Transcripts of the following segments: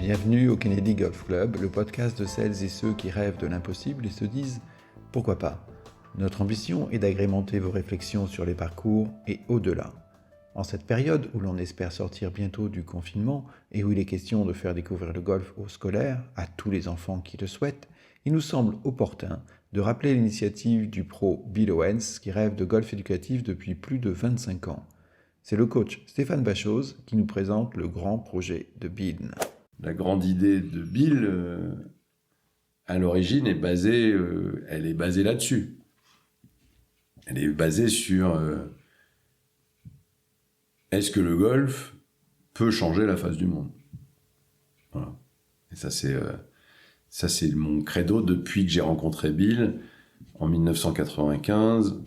Bienvenue au Kennedy Golf Club, le podcast de celles et ceux qui rêvent de l'impossible et se disent « Pourquoi pas ?» Notre ambition est d'agrémenter vos réflexions sur les parcours et au-delà. En cette période où l'on espère sortir bientôt du confinement et où il est question de faire découvrir le golf aux scolaires, à tous les enfants qui le souhaitent, il nous semble opportun de rappeler l'initiative du pro Bill Owens qui rêve de golf éducatif depuis plus de 25 ans. C'est le coach Stéphane Bachose qui nous présente le grand projet de Bill. La grande idée de Bill, à l'origine, elle est basée là-dessus. Elle est basée sur est-ce que le golf peut changer la face du monde ? Voilà. Et ça c'est mon credo depuis que j'ai rencontré Bill en 1995.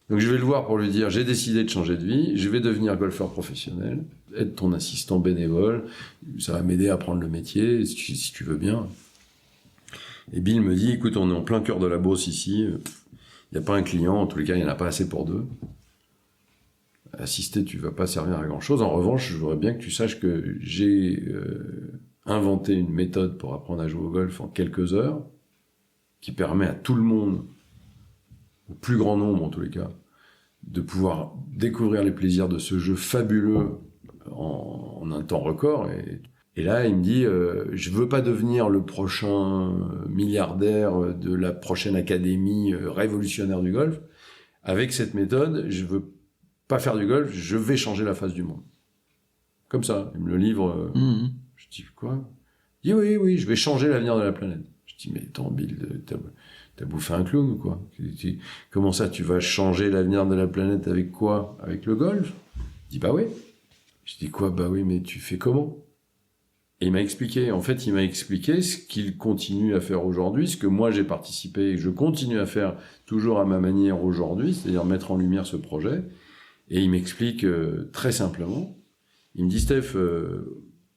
Donc je vais le voir pour lui dire, j'ai décidé de changer de vie, je vais devenir golfeur professionnel, être ton assistant bénévole, ça va m'aider à apprendre le métier, si tu veux bien. Et Bill me dit, écoute, on est en plein cœur de la Beauce ici, il n'y a pas un client, en tous les cas, il n'y en a pas assez pour deux. Assister, tu vas pas servir à grand chose. En revanche, je voudrais bien que tu saches que j'ai inventé une méthode pour apprendre à jouer au golf en quelques heures, qui permet à tout le monde, au plus grand nombre en tous les cas, de pouvoir découvrir les plaisirs de ce jeu fabuleux en un temps record. Et là, il me dit, je veux pas devenir le prochain milliardaire de la prochaine académie révolutionnaire du golf. Avec cette méthode, je veux pas faire du golf, je vais changer la face du monde. Comme ça, il me le livre. Je dis, quoi ? Il dit, oui, je vais changer l'avenir de la planète. Je dis, mais attends, Bill, t'as bouffé un clown ou quoi ? Comment ça, tu vas changer l'avenir de la planète avec quoi ? Avec le golf ? Il dit, bah oui. Je dis, quoi ? Bah oui, mais tu fais comment ? Et il m'a expliqué ce qu'il continue à faire aujourd'hui, ce que moi j'ai participé et que je continue à faire toujours à ma manière aujourd'hui, c'est-à-dire mettre en lumière ce projet. Et il m'explique très simplement. Il me dit, Steph,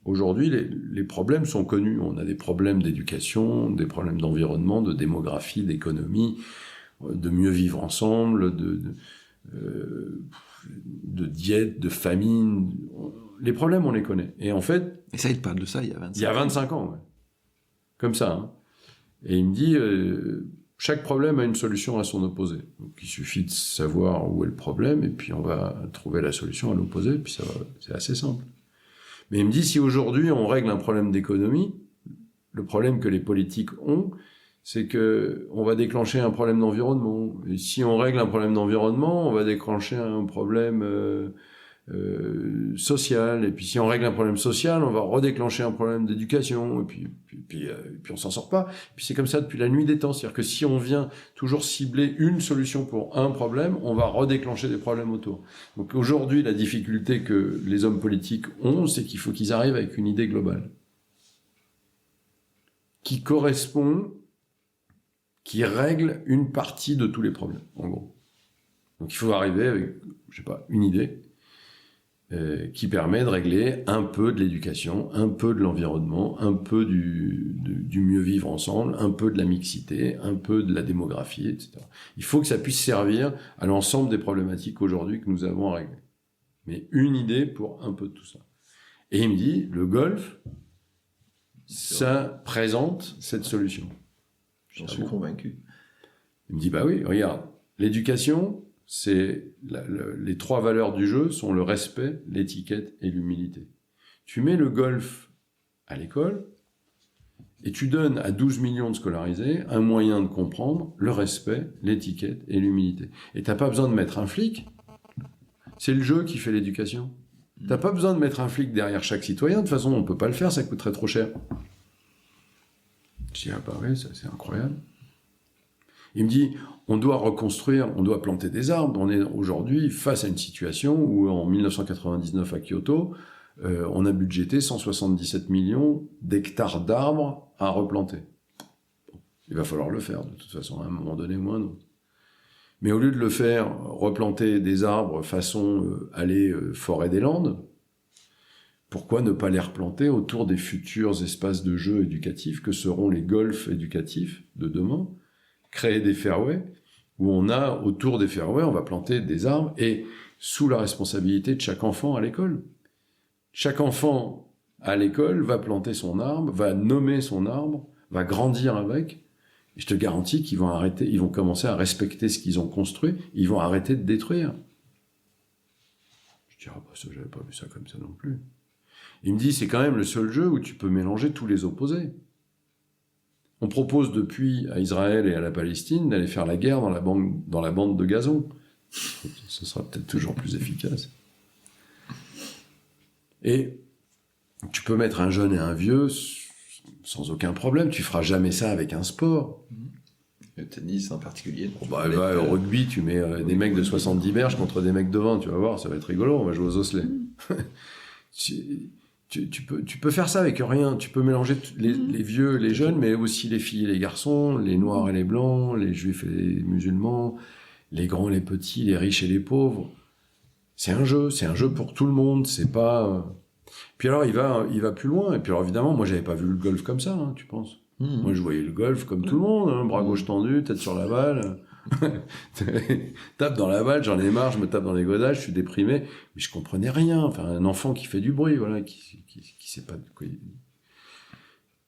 aujourd'hui, les problèmes sont connus. On a des problèmes d'éducation, des problèmes d'environnement, de démographie, d'économie, de mieux vivre ensemble, de diète, de famine. Les problèmes, on les connaît. Et en fait... Et ça, il te parle de ça il y a 25 ans. Il y a 25 ans, ouais. Comme ça, hein. Et il me dit, chaque problème a une solution à son opposé. Donc il suffit de savoir où est le problème, et puis on va trouver la solution à l'opposé, puis c'est assez simple. Mais il me dit, si aujourd'hui on règle un problème d'économie, le problème que les politiques ont, c'est que on va déclencher un problème d'environnement. Et si on règle un problème d'environnement, on va déclencher un problème social. Et puis si on règle un problème social, on va redéclencher un problème d'éducation. Et puis on s'en sort pas. Et puis c'est comme ça depuis la nuit des temps. C'est-à-dire que si on vient toujours cibler une solution pour un problème, on va redéclencher des problèmes autour. Donc aujourd'hui, la difficulté que les hommes politiques ont, c'est qu'il faut qu'ils arrivent avec une idée globale qui correspond, qui règle une partie de tous les problèmes, en gros. Donc il faut arriver avec, une idée qui permet de régler un peu de l'éducation, un peu de l'environnement, un peu du mieux vivre ensemble, un peu de la mixité, un peu de la démographie, etc. Il faut que ça puisse servir à l'ensemble des problématiques aujourd'hui que nous avons à régler. Mais une idée pour un peu de tout ça. Et il me dit, le golf, ça présente cette solution. J'en suis convaincu. Il me dit, bah oui, regarde, l'éducation, c'est les trois valeurs du jeu sont le respect, l'étiquette et l'humilité. Tu mets le golf à l'école et tu donnes à 12 millions de scolarisés un moyen de comprendre le respect, l'étiquette et l'humilité. Et t'as pas besoin de mettre un flic, c'est le jeu qui fait l'éducation. T'as pas besoin de mettre un flic derrière chaque citoyen, de toute façon on peut pas le faire, ça coûterait trop cher. Je dis, ah bah oui, ça c'est incroyable. Il me dit, on doit reconstruire, on doit planter des arbres. On est aujourd'hui face à une situation où, en 1999 à Kyoto, on a budgété 177 millions d'hectares d'arbres à replanter. Bon, il va falloir le faire, de toute façon, à un moment donné ou à un autre. Mais au lieu de le faire, replanter des arbres façon forêt des Landes, pourquoi ne pas les replanter autour des futurs espaces de jeu éducatifs que seront les golfs éducatifs de demain ? Créer des fairways où on a, autour des fairways, on va planter des arbres et sous la responsabilité de chaque enfant à l'école. Chaque enfant à l'école, va planter son arbre, va nommer son arbre, va grandir avec. Et je te garantis qu'ils vont arrêter, ils vont commencer à respecter ce qu'ils ont construit, ils vont arrêter de détruire. Je dis, ah bah ça, j'avais pas vu ça comme ça non plus. Il me dit, c'est quand même le seul jeu où tu peux mélanger tous les opposés. On propose depuis à Israël et à la Palestine d'aller faire la guerre dans la bande de gazon. Ce sera peut-être toujours plus efficace. Et tu peux mettre un jeune et un vieux sans aucun problème. Tu feras jamais ça avec un sport. Le tennis en particulier. Au rugby, tu mets des mecs de 70 berges contre des mecs de 20. Tu vas voir, ça va être rigolo. On va jouer aux osselets. Tu peux faire ça avec rien. Tu peux mélanger les vieux, les jeunes, mais aussi les filles et les garçons, les noirs et les blancs, les juifs et les musulmans, les grands et les petits, les riches et les pauvres. C'est un jeu pour tout le monde. C'est pas. Puis alors il va plus loin. Et puis alors évidemment, moi j'avais pas vu le golf comme ça, hein, tu penses. Moi je voyais le golf comme tout le monde, hein, bras gauche tendu, tête sur la balle. Tape dans la balle, j'en ai marre, je me tape dans les godages, je suis déprimé, mais je comprenais rien. Enfin, un enfant qui fait du bruit, voilà, qui sait pas de quoi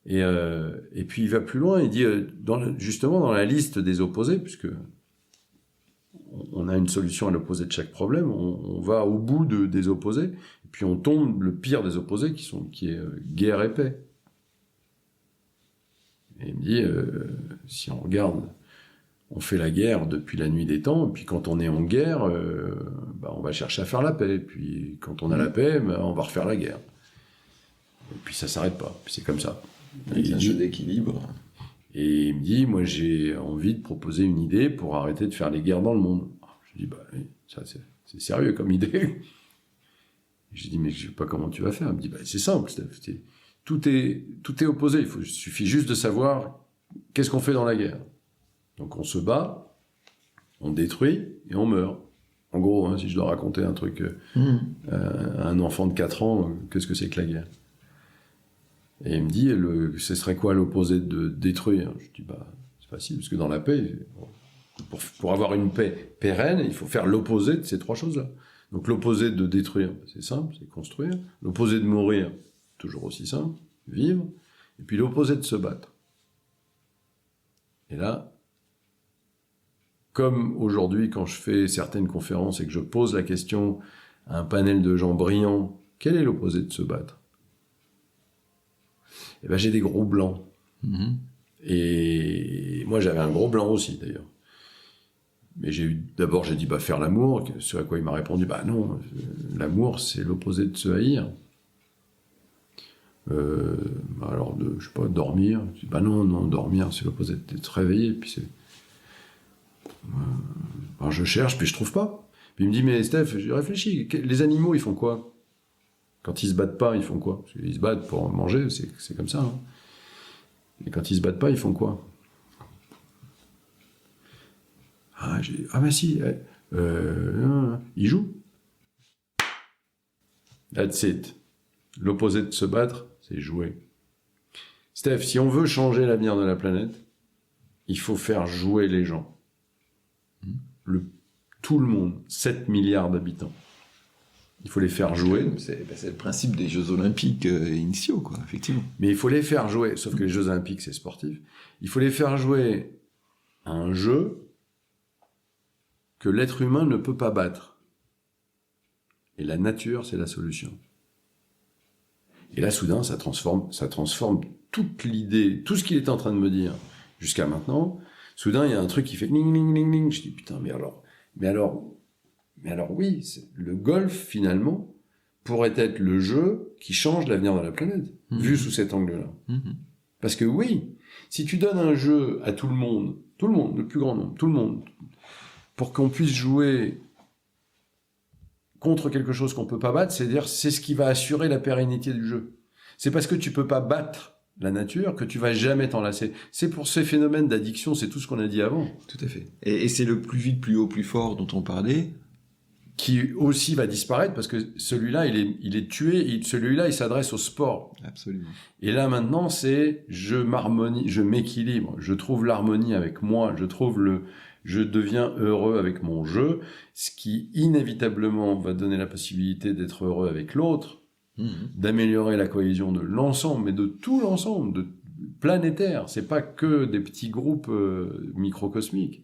et puis il va plus loin, il dit justement dans la liste des opposés, puisque on a une solution à l'opposé de chaque problème, on va au bout des opposés, et puis on tombe le pire des opposés qui est guerre et paix. Et il me dit, si on regarde, on fait la guerre depuis la nuit des temps, et puis quand on est en guerre, on va chercher à faire la paix. Et puis quand on a la paix, on va refaire la guerre. Et puis ça s'arrête pas. Puis c'est comme ça. C'est un jeu d'équilibre. Et il me dit, moi j'ai envie de proposer une idée pour arrêter de faire les guerres dans le monde. Je dis, oui, ça c'est sérieux comme idée. Je dis, mais je sais pas comment tu vas faire. Il me dit, c'est simple, Steph. Tout est opposé. Il suffit juste de savoir qu'est-ce qu'on fait dans la guerre. Donc on se bat, on détruit et on meurt. En gros, hein, si je dois raconter un truc à un enfant de 4 ans, qu'est-ce que c'est que la guerre? Et il me dit, ce serait quoi l'opposé de détruire? Je dis, c'est facile, parce que dans la paix, pour avoir une paix pérenne, il faut faire l'opposé de ces 3 choses-là. Donc l'opposé de détruire, c'est simple, c'est construire. L'opposé de mourir, toujours aussi simple, vivre. Et puis l'opposé de se battre. Et là, comme aujourd'hui, quand je fais certaines conférences et que je pose la question à un panel de gens brillants, quel est l'opposé de se battre? Eh ben, j'ai des gros blancs. Et moi, j'avais un gros blanc aussi, d'ailleurs. Mais d'abord, j'ai dit, faire l'amour. Ce à quoi il m'a répondu, non, l'amour, c'est l'opposé de se haïr. Alors, je sais pas, dormir. Je dis, non, dormir, c'est l'opposé d'être réveillé. Puis je cherche, puis je trouve pas. Puis il me dit, mais Steph, j'ai réfléchi, les animaux, ils font quoi? Quand ils se battent pas, ils font quoi? Parce qu'ils se battent pour manger, c'est comme ça. Hein. Et quand ils se battent pas, ils font quoi? Si, ils jouent. That's it. L'opposé de se battre, c'est jouer. Steph, si on veut changer l'avenir de la planète, il faut faire jouer les gens. Tout le monde, 7 milliards d'habitants. Il faut les faire jouer. C'est le principe des Jeux Olympiques initiaux, quoi, effectivement. Mais il faut les faire jouer, sauf que les Jeux Olympiques, c'est sportif. Il faut les faire jouer à un jeu que l'être humain ne peut pas battre. Et la nature, c'est la solution. Et là, soudain, ça transforme toute l'idée, tout ce qu'il était en train de me dire jusqu'à maintenant. Soudain, il y a un truc qui fait ling, ling, ling, ling. Je dis, putain, mais alors, oui, le golf, finalement, pourrait être le jeu qui change l'avenir de la planète, vu sous cet angle-là. Parce que oui, si tu donnes un jeu à tout le monde, le plus grand nombre, tout le monde, pour qu'on puisse jouer contre quelque chose qu'on peut pas battre, c'est-à-dire c'est ce qui va assurer la pérennité du jeu. C'est parce que tu peux pas battre la nature que tu vas jamais t'en lasser. C'est pour ces phénomènes d'addiction, c'est tout ce qu'on a dit avant. Tout à fait. Et c'est le plus vite, plus haut, plus fort dont on parlait, qui aussi va disparaître parce que celui-là, il est tué. Celui-là, il s'adresse au sport. Absolument. Et là maintenant, c'est je m'équilibre, je trouve l'harmonie avec moi, je deviens heureux avec mon jeu, ce qui inévitablement va donner la possibilité d'être heureux avec l'autre. d'améliorer la cohésion de l'ensemble, mais de tout l'ensemble, de planétaire. C'est pas que des petits groupes microcosmiques.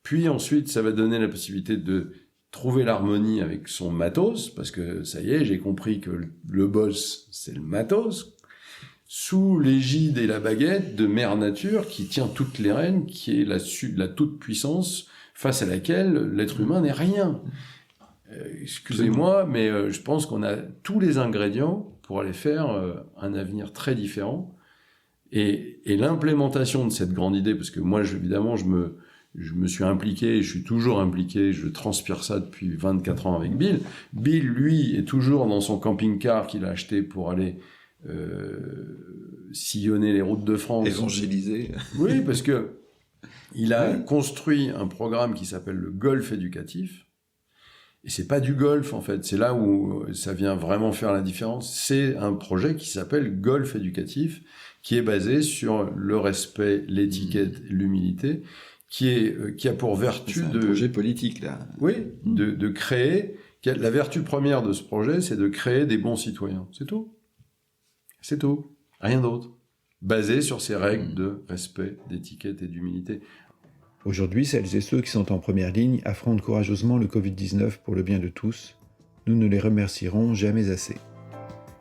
Puis ensuite, ça va donner la possibilité de trouver l'harmonie avec son matos, parce que ça y est, j'ai compris que le boss, c'est le matos, sous l'égide et la baguette de Mère Nature qui tient toutes les rênes, qui est la toute-puissance face à laquelle l'être humain n'est rien. Excusez-moi, mais je pense qu'on a tous les ingrédients pour aller faire un avenir très différent. Et l'implémentation de cette grande idée, parce que moi, évidemment, je me suis impliqué, je suis toujours impliqué, je transpire ça depuis 24 ans avec Bill. Bill, lui, est toujours dans son camping-car qu'il a acheté pour aller sillonner les routes de France. Évangéliser. Oui, parce que il a construit un programme qui s'appelle le golf éducatif. Et c'est pas du golf, en fait. C'est là où ça vient vraiment faire la différence. C'est un projet qui s'appelle Golf éducatif, qui est basé sur le respect, l'étiquette, l'humilité, qui a pour vertu c'est un projet politique, là. Oui, de créer... La vertu première de ce projet, c'est de créer des bons citoyens. C'est tout. C'est tout. Rien d'autre. Basé sur ces règles de respect, d'étiquette et d'humilité. Aujourd'hui, celles et ceux qui sont en première ligne affrontent courageusement le Covid-19 pour le bien de tous. Nous ne les remercierons jamais assez.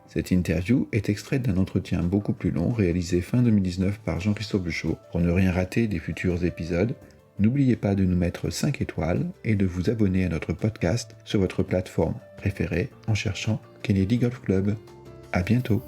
Cette interview est extraite d'un entretien beaucoup plus long réalisé fin 2019 par Jean-Christophe Buchot. Pour ne rien rater des futurs épisodes, n'oubliez pas de nous mettre 5 étoiles et de vous abonner à notre podcast sur votre plateforme préférée en cherchant Kennedy Golf Club. À bientôt.